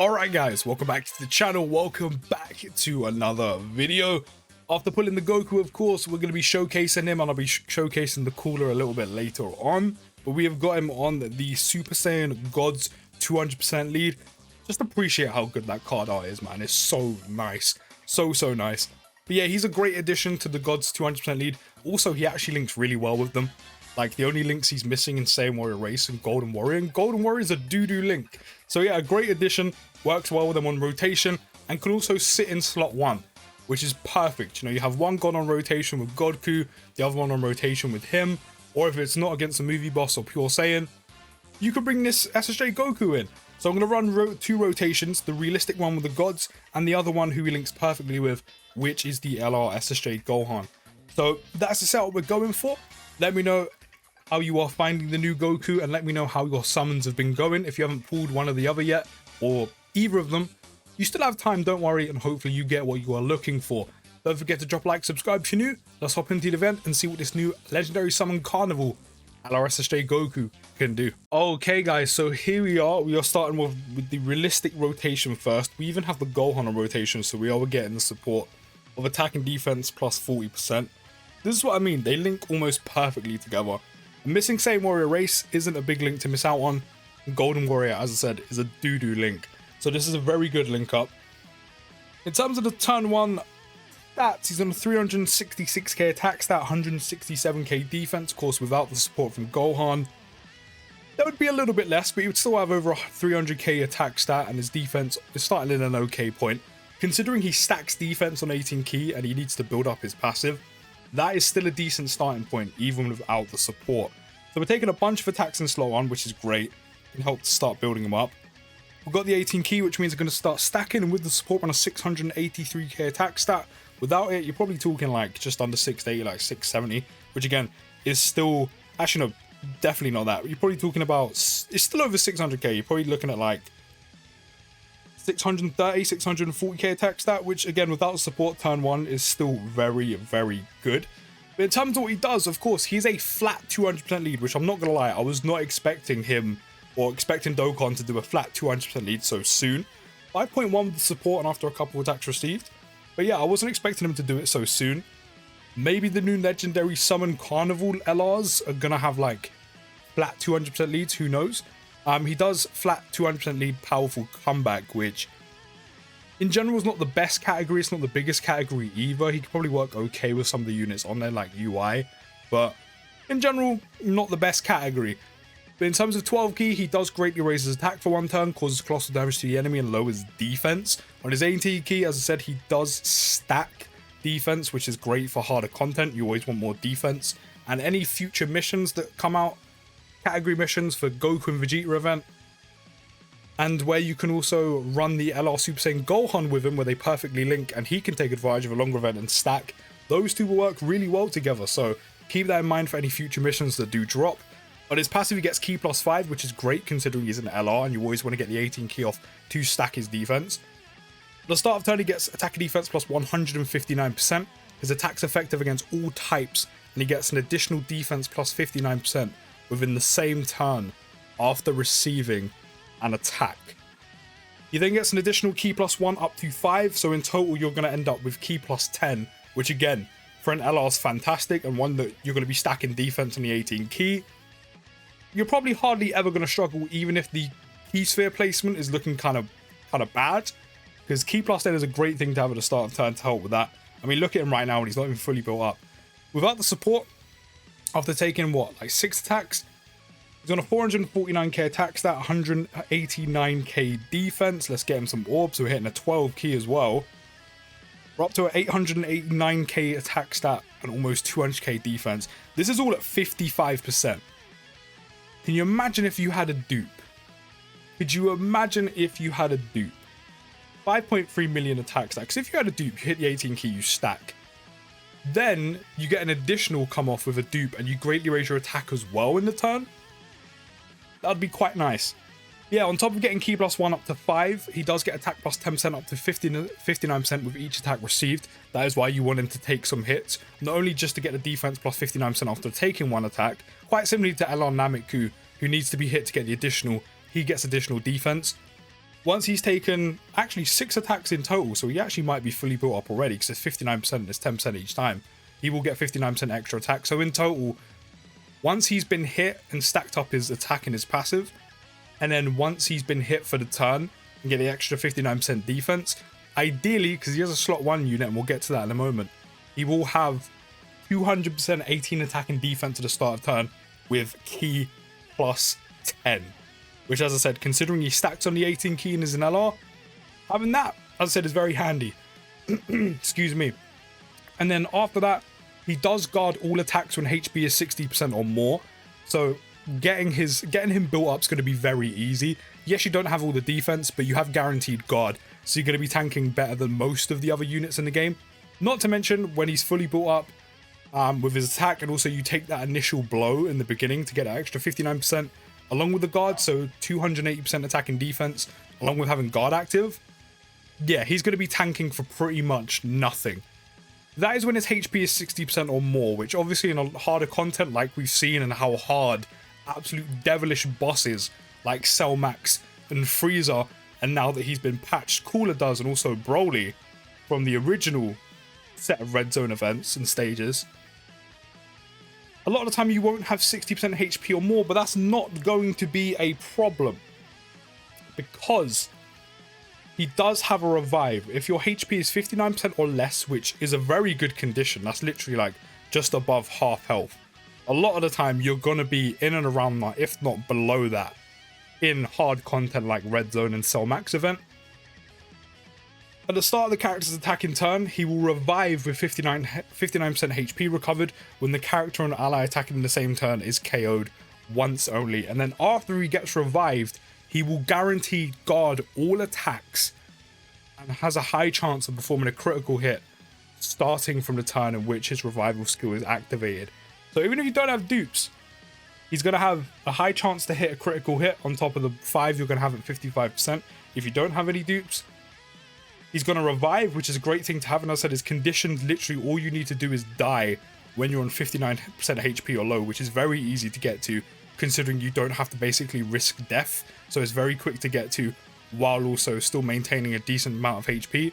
Alright guys, welcome back to the channel, welcome back to another video. After pulling the Goku, of course, we're going to be showcasing him, and I'll be showcasing the cooler a little bit later on. But we have got him on the Super Saiyan Gods 200% lead. Just appreciate how good that card art is, man. It's so nice. So nice. But yeah, he's a great addition to the Gods 200% lead. Also, he actually links really well with them. Like, the only links he's missing in Saiyan Warrior Race and Golden Warrior. And Golden Warrior is a doo-doo link. So yeah, a great addition. Works well with them on rotation. And can also sit in slot 1. Which is perfect. You know, you have one God on rotation with Goku. The other one on rotation with him. Or if it's not against a movie boss or pure Saiyan, you could bring this SSJ Goku in. So I'm going to run two rotations. The realistic one with the Gods. And the other one who he links perfectly with. Which is the LR SSJ Gohan. So that's the setup we're going for. Let me know how you are finding the new Goku, and let me know how your summons have been going. If you haven't pulled one or the other yet, or either of them, you still have time, don't worry, and hopefully you get what you are looking for. Don't forget to drop a like, subscribe if you're new. Let's hop into the event and see what this new legendary summon Carnival SSJ Goku can do. Okay guys, so here we are starting with the realistic rotation first. We even have the Gohan on rotation, so we are getting the support of attack and defense plus 40%. This is what I mean, they link almost perfectly together. Missing Saiyan Warrior Race isn't a big link to miss out on. Golden Warrior, as I said, is a doo-doo link. So this is a very good link up. In terms of the turn 1 stats, he's on a 366k attack stat, 167k defense. Of course, without the support from Gohan, that would be a little bit less, but he would still have over a 300k attack stat, and his defense is starting in an okay point. Considering he stacks defense on 18 key and he needs to build up his passive, that is still a decent starting point, even without the support. So we're taking a bunch of attacks in slot 1, which is great. Can help to start building them up. We've got the 18 key, which means we're going to start stacking, and with the support on a 683k attack stat. Without it, you're probably talking like just under 680, like 670, which again is still, actually no, definitely not that. You're probably talking about, it's still over 600k. You're probably looking at like 630, 640k attack stat, which again, without support, turn 1 is still very good. But in terms of what he does, of course, he's a flat 200% lead, which I'm not gonna lie, I was not expecting him or expecting Dokkan to do a flat 200% lead so soon. 5.1 with the support and after a couple of attacks received. But yeah, I wasn't expecting him to do it so soon. Maybe the new legendary summon Carnival LRs are gonna have like flat 200% leads, who knows? He does flat 200% lead powerful comeback, which in general is not the best category. It's not the biggest category either. He could probably work okay with some of the units on there like UI, but in general, not the best category. But in terms of 12 key, he does greatly raise his attack for one turn, causes colossal damage to the enemy, and lowers defense. On his 18 key, as I said, he does stack defense, which is great for harder content. You always want more defense. And any future missions that come out, category missions for Goku and Vegeta event, and where you can also run the LR Super Saiyan Gohan with him, where they perfectly link and he can take advantage of a longer event and stack. Those two will work really well together, so keep that in mind for any future missions that do drop. On his passive, he gets key plus 5, which is great considering he's an LR and you always want to get the 18 key off to stack his defense. At the start of turn, he gets attack and defense plus 159%. His attack's effective against all types, and he gets an additional defense plus 59% within the same turn after receiving an attack. He then gets an additional key plus 1 up to 5, so in total you're going to end up with key plus 10, which again, for an LR is fantastic, and one that you're going to be stacking defense on the 18 key. You're probably hardly ever going to struggle, even if the key sphere placement is looking kind of bad, because key plus 10 is a great thing to have at the start of turn to help with that. I mean, look at him right now and he's not even fully built up. Without the support, after taking what, like 6 attacks, he's on a 449k attack stat, 189k defense. Let's get him some orbs. So we're hitting a 12 key as well. We're up to an 889k attack stat and almost 200k defense. This is all at 55%. Can you imagine if you had a dupe? Could you imagine if you had a dupe? 5.3 million attack stat. Because if you had a dupe, you hit the 18 key, you stack. Then you get an additional come off with a dupe and you greatly raise your attack as well in the turn. That'd be quite nice. Yeah, on top of getting key plus 1 up to 5, he does get attack plus 10% up to 59% with each attack received. That is why you want him to take some hits, not only just to get the defense plus 59% after taking one attack, quite similarly to LR Namek, who needs to be hit to get the additional, he gets additional defense. Once he's taken actually 6 attacks in total, so he actually might be fully built up already because it's 59% and it's 10% each time. He will get 59% extra attack. So in total, once he's been hit and stacked up his attack and his passive, and then once he's been hit for the turn and get the extra 59% defense, ideally, because he has a slot 1 unit, and we'll get to that in a moment, he will have 200% 18 attack and defense at the start of turn with key plus 10. Which, as I said, considering he stacks on the 18 key and is an LR, having that, as I said, is very handy. Excuse me. And then after that, he does guard all attacks when HP is 60% or more. So getting him built up is going to be very easy. Yes, you don't have all the defense, but you have guaranteed guard. So you're going to be tanking better than most of the other units in the game. Not to mention when he's fully built up with his attack, and also you take that initial blow in the beginning to get that extra 59%. Along with the guard, so 280% attack and defense, along with having guard active, yeah, he's going to be tanking for pretty much nothing. That is when his HP is 60% or more, which obviously in a harder content like we've seen and how hard absolute devilish bosses like Cellmax and Frieza, and now that he's been patched, Cooler does, and also Broly from the original set of Red Zone events and stages, a lot of the time you won't have 60% HP or more, but that's not going to be a problem because he does have a revive. If your HP is 59% or less, which is a very good condition, that's literally like just above half health. A lot of the time you're going to be in and around that, if not below that, in hard content like Red Zone and Cell Max event. At the start of the character's attacking turn, he will revive with 59% HP recovered when the character and ally attacking in the same turn is KO'd once only. And then after he gets revived, he will guarantee guard all attacks and has a high chance of performing a critical hit starting from the turn in which his revival skill is activated. So even if you don't have dupes, he's going to have a high chance to hit a critical hit on top of the 5 you're going to have at 55%. If you don't have any dupes, he's going to revive, which is a great thing to have. And as I said, his conditions, literally all you need to do is die when you're on 59% HP or low, which is very easy to get to, considering you don't have to basically risk death. So it's very quick to get to while also still maintaining a decent amount of HP.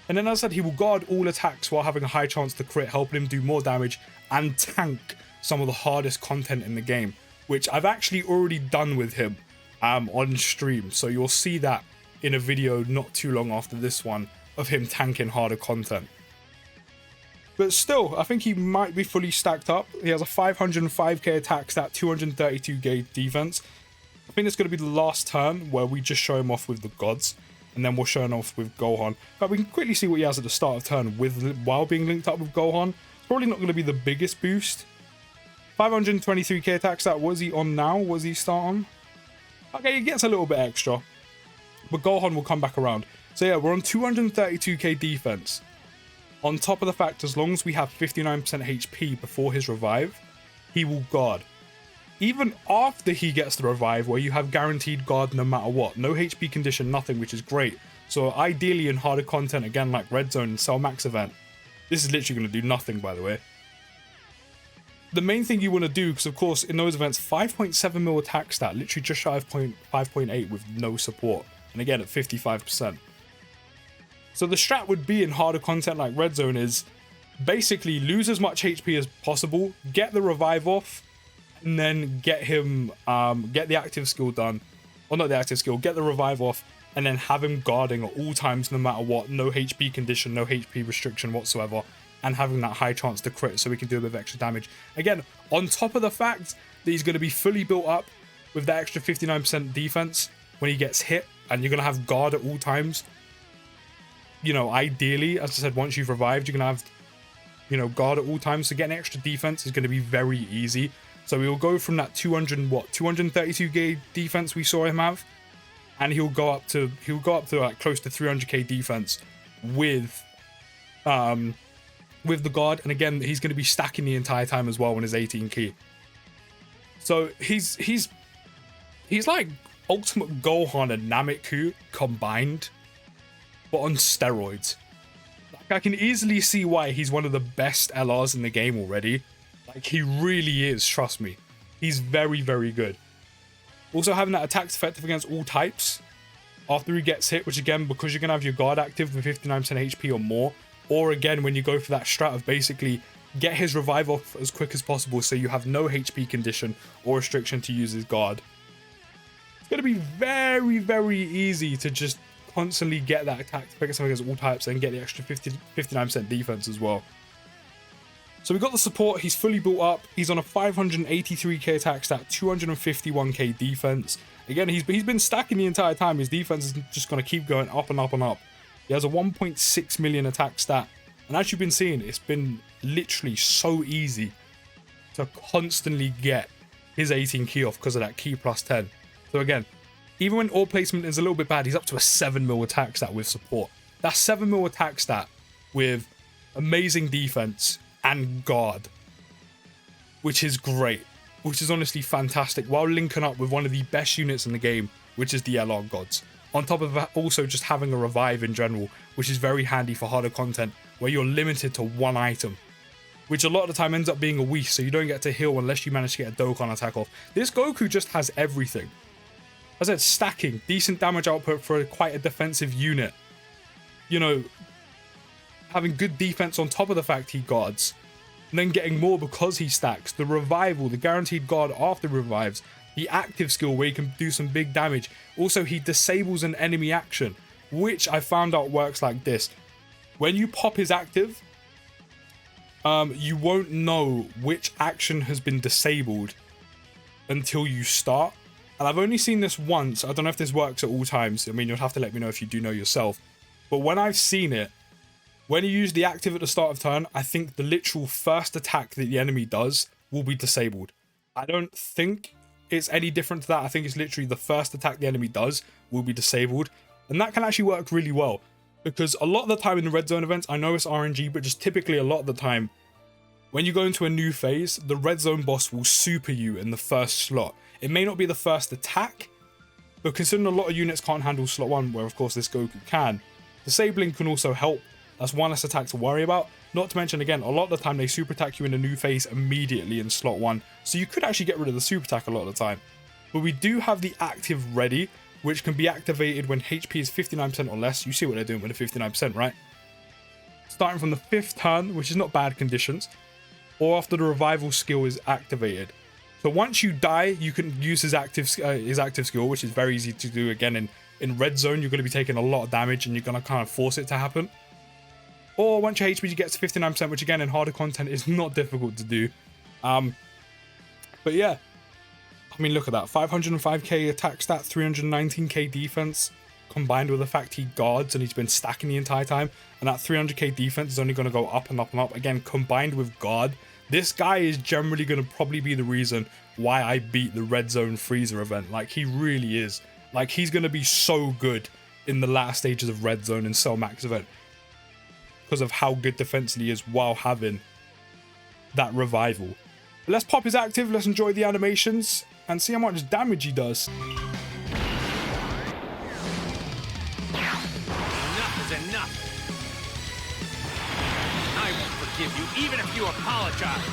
And then as I said, he will guard all attacks while having a high chance to crit, helping him do more damage and tank some of the hardest content in the game, which I've actually already done with him on stream. So you'll see that in a video not too long after this one of him tanking harder content. But still, I think he might be fully stacked up. He has a 505k attack stat, 232k defense. I think it's going to be the last turn where we just show him off with the gods, and then we'll show him off with Gohan. But we can quickly see what he has at the start of turn while being linked up with Gohan. It's probably not going to be the biggest boost. 523k attack stat, what is he on now? What does he start on? Okay, he gets a little bit extra, but Gohan will come back around. So yeah, we're on 232k defense. On top of the fact, as long as we have 59% HP before his revive, he will guard. Even after he gets the revive, where you have guaranteed guard no matter what. No HP condition, nothing, which is great. So ideally in harder content, again like Red Zone and Cell Max event, this is literally going to do nothing, by the way. The main thing you want to do, because of course in those events, 5.7 mil attack stat, literally just shy of 5.8 with no support. And again at 55%. So the strat would be in harder content like Red Zone is basically lose as much HP as possible, get the revive off, and then get him, get the active skill done. Or not the active skill, get the revive off, and then have him guarding at all times no matter what, no HP condition, no HP restriction whatsoever, and having that high chance to crit so we can do a bit of extra damage. Again, on top of the fact that he's going to be fully built up with that extra 59% defense when he gets hit, and you're going to have guard at all times. You know, ideally, as I said, once you've revived, you're going to have, you know, guard at all times. So getting extra defense is going to be very easy. So we'll go from that 232k defense we saw him have, and he'll go up to like close to 300k defense with the guard. And again, he's going to be stacking the entire time as well on his 18 key. So he's like Ultimate Gohan and Nameku combined, but on steroids. Like, I can easily see why he's one of the best LRs in the game already. Like, he really is, trust me. He's very, very good. Also, having that attack's effective against all types after he gets hit, which again, because you're going to have your guard active with 59% HP or more, or again, when you go for that strat of basically get his revive off as quick as possible so you have no HP condition or restriction to use his guard. It's going to be very, very easy to just constantly get that attack to pick up something against all types and get the extra 59% defense as well. So we got the support, he's fully built up, he's on a 583k attack stat, 251k defense. Again, he's been stacking the entire time, his defense is just going to keep going up and up and up. He has a 1.6 million attack stat, and as you've been seeing, it's been literally so easy to constantly get his 18 key off because of that key plus 10. So again, even when ore placement is a little bit bad, he's up to a 7 mil attack stat with support. That's 7 mil attack stat with amazing defense and guard, which is great, which is honestly fantastic, while linking up with one of the best units in the game, which is the LR Gods. On top of that, also just having a revive in general, which is very handy for harder content where you're limited to one item, which a lot of the time ends up being a waste, so you don't get to heal unless you manage to get a Dokkan attack off. This Goku just has everything. As I said, stacking, decent damage output for quite a defensive unit. You know, having good defense on top of the fact he guards, and then getting more because he stacks. The revival, the guaranteed guard after revives, the active skill where he can do some big damage. Also, he disables an enemy action, which I found out works like this. When you pop his active, you won't know which action has been disabled until you start. And I've only seen this once. I don't know if this works at all times. I mean, you'll have to let me know if you do know yourself. But when I've seen it, when you use the active at the start of turn, I think the literal first attack that the enemy does will be disabled. I don't think it's any different to that. I think it's literally the first attack the enemy does will be disabled. And that can actually work really well. Because a lot of the time in the red zone events, I know it's RNG, but just typically a lot of the time, when you go into a new phase, the red zone boss will super you in the first slot. It may not be the first attack, but considering a lot of units can't handle slot 1, where of course this Goku can, disabling can also help. That's one less attack to worry about. Not to mention, again, a lot of the time they super attack you in a new phase immediately in slot 1, so you could actually get rid of the super attack a lot of the time. But we do have the active ready, which can be activated when HP is 59% or less. You see what they're doing with the 59%, right? Starting from the 5th turn, which is not bad conditions, or after the revival skill is activated. So once you die, you can use his active skill, which is very easy to do. Again, in red zone, you're going to be taking a lot of damage and you're going to kind of force it to happen. Or once your HP gets to 59%, which again in harder content is not difficult to do. But yeah, I mean, look at that. 505k attack stat, 319k defense, combined with the fact he guards and he's been stacking the entire time. And that 300k defense is only going to go up and up and up. Again, combined with guard, this guy is generally going to probably be the reason why I beat the Red Zone Freezer event. Like, he really is. Like, he's going to be so good in the last stages of Red Zone and Cell Max event, because of how good defensively he is while having that revival. But let's pop his active, let's enjoy the animations, and see how much damage he does. Enough is enough. I won't forgive you, even if you apologize.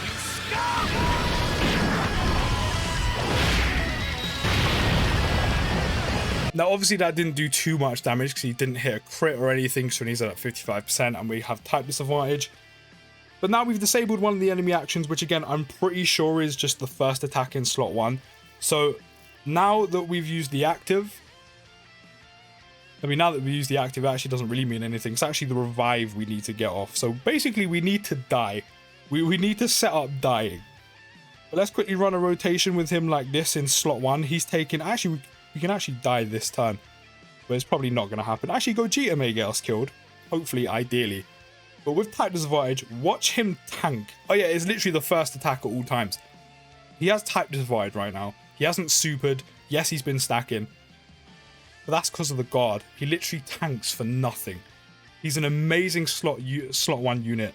You scum! Now, obviously, that didn't do too much damage because he didn't hit a crit or anything, so he's at 55%, and we have type disadvantage. But now we've disabled one of the enemy actions, which again, I'm pretty sure is just the first attack in slot 1. So now that we've used the active, it actually doesn't really mean anything. It's actually the revive we need to get off. So basically, we need to die. We need to set up dying. But let's quickly run a rotation with him like this in slot 1. He's taking... Actually, we can actually die this turn, but it's probably not going to happen. Actually, Gogeta may get us killed. Hopefully, ideally. But with type disadvantage, watch him tank. Oh yeah, it's literally the first attack at all times. He has type disadvantage right now. He hasn't supered. Yes, he's been stacking. But that's because of the guard. He literally tanks for nothing. He's an amazing slot 1 unit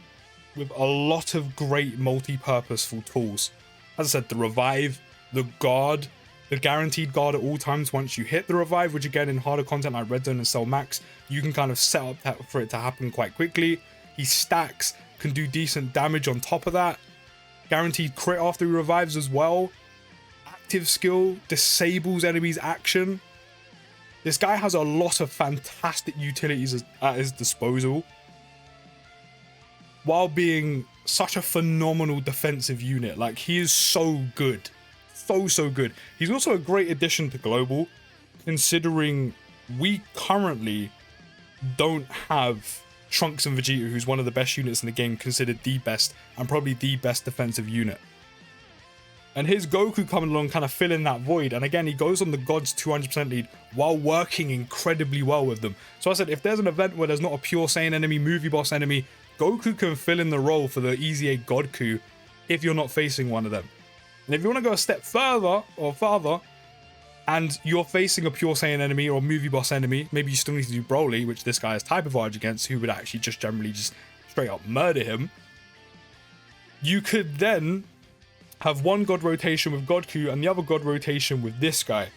with a lot of great multi-purposeful tools. As I said, the revive, the guard, the guaranteed guard at all times once you hit the revive, which again in harder content like Red Zone and Cell Max, you can kind of set up for it to happen quite quickly. He stacks, can do decent damage on top of that. Guaranteed crit after he revives as well. Active skill, disables enemies' action. This guy has a lot of fantastic utilities at his disposal, while being such a phenomenal defensive unit. Like, he is so good. So good. He's also a great addition to Global, considering we currently don't have Trunks and Vegeta, who's one of the best units in the game, considered the best and probably the best defensive unit. And his Goku coming along kind of filling that void. And again, he goes on the Gods 200% lead while working incredibly well with them. So I said, if there's an event where there's not a pure Saiyan enemy, movie boss enemy, Goku can fill in the role for the easy 8 Godku if you're not facing one of them. And if you want to go a step further or farther, and you're facing a pure Saiyan enemy or movie boss enemy, maybe you still need to do Broly, which this guy has Type of Arch against, who would actually just generally just straight up murder him. You could then have one God rotation with Godku and the other God rotation with this guy.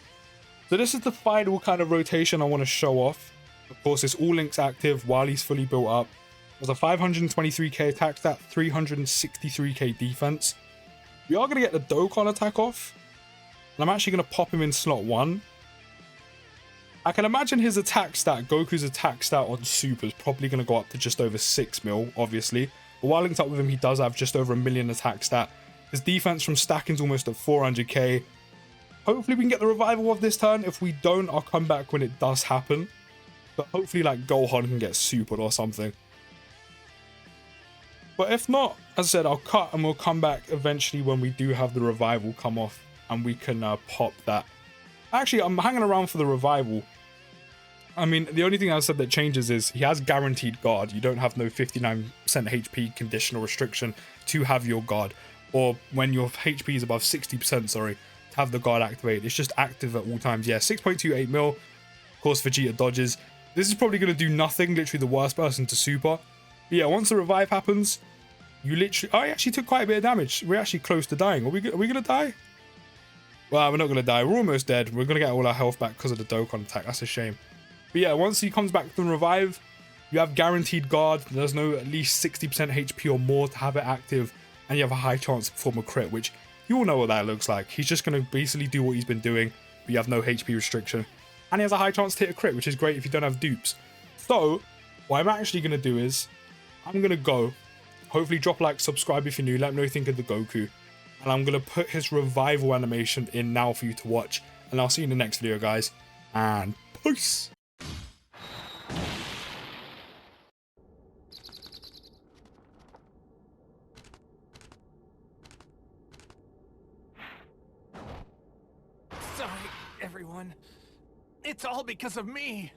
So this is the final kind of rotation I want to show off. Of course, it's all links active while he's fully built up. There's a 523k attack stat, 363k defense. We are going to get the Dokkan attack off. And I'm actually going to pop him in slot 1. I can imagine his attack stat, Goku's attack stat on Super, is probably going to go up to just over 6 mil, obviously. But while linked up with him, he does have just over 1 million attack stat. His defense from stacking is almost at 400k. Hopefully we can get the revival of this turn. If we don't, I'll come back when it does happen. But hopefully like Gohan can get supered or something. But if not, as I said, I'll cut and we'll come back eventually when we do have the revival come off and we can pop that. Actually, I'm hanging around for the revival. I mean, the only thing I said that changes is he has guaranteed guard. You don't have no 59% HP conditional restriction to have your guard. Or when your HP is above 60%, sorry, to have the guard activated. It's just active at all times. Yeah, 6.28 mil. Of course, Vegeta dodges. This is probably going to do nothing. Literally the worst person to super. But yeah, once the revive happens, you literally... Oh, he actually took quite a bit of damage. We're actually close to dying. Are we going to die? Well, we're not going to die. We're almost dead. We're going to get all our health back because of the Dokkan attack. That's a shame. But yeah, once he comes back from revive, you have guaranteed guard. There's no at least 60% HP or more to have it active. And you have a high chance to perform a crit, which you all know what that looks like. He's just going to basically do what he's been doing, but you have no HP restriction. And he has a high chance to hit a crit, which is great if you don't have dupes. So, what I'm actually going to do is, I'm going to go, hopefully drop a like, subscribe if you're new, let me know what you think of the Goku. And I'm going to put his revival animation in now for you to watch. And I'll see you in the next video, guys. And peace! Sorry, everyone. It's all because of me.